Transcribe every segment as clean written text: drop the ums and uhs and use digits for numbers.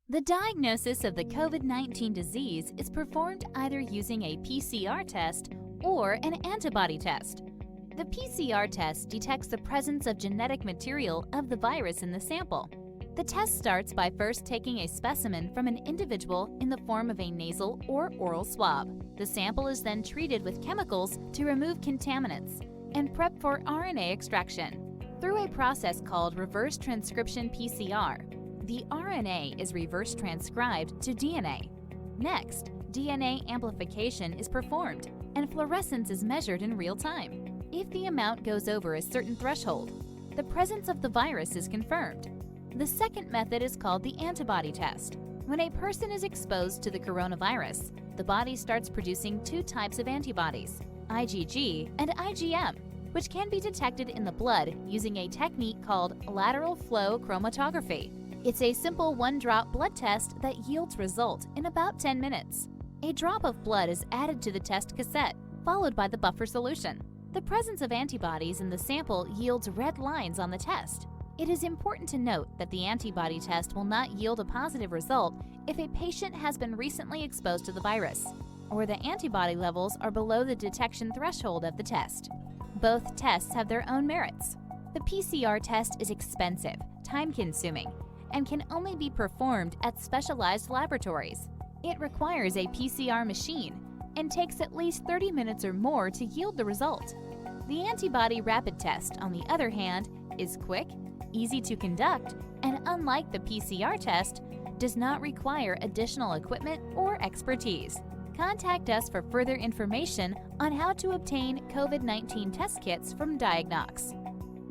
The diagnosis of the COVID-19 disease is performed either using a PCR test or an antibody test. The PCR test detects the presence of genetic material of the virus in the sample. The test starts by first taking a specimen from an individual in the form of a nasal or oral swab. The sample is then treated with chemicals to remove contaminants and prep for RNA extraction. Through a process called reverse transcription PCR, the RNA is reverse transcribed to DNA. Next, DNA amplification is performed and fluorescence is measured in real time. If the amount goes over a certain threshold, the presence of the virus is confirmed. The second method is called the antibody test. When a person is exposed to the coronavirus, the body starts producing two types of antibodies, IgG and IgM, which can be detected in the blood using a technique called lateral flow chromatography. It's a simple one-drop blood test that yields result in about 10 minutes. A drop of blood is added to the test cassette, followed by the buffer solution. The presence of antibodies in the sample yields red lines on the test. It is important to note that the antibody test will not yield a positive result if a patient has been recently exposed to the virus, or the antibody levels are below the detection threshold of the test. Both tests have their own merits. The PCR test is expensive, time-consuming, and can only be performed at specialized laboratories. It requires a PCR machine and takes at least 30 minutes or more to yield the result. The antibody rapid test, on the other hand, is quick, easy to conduct, and unlike the PCR test, does not require additional equipment or expertise. Contact us for further information on how to obtain COVID-19 test kits from Diagnox.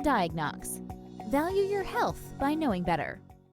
Diagnox. Value your health by knowing better.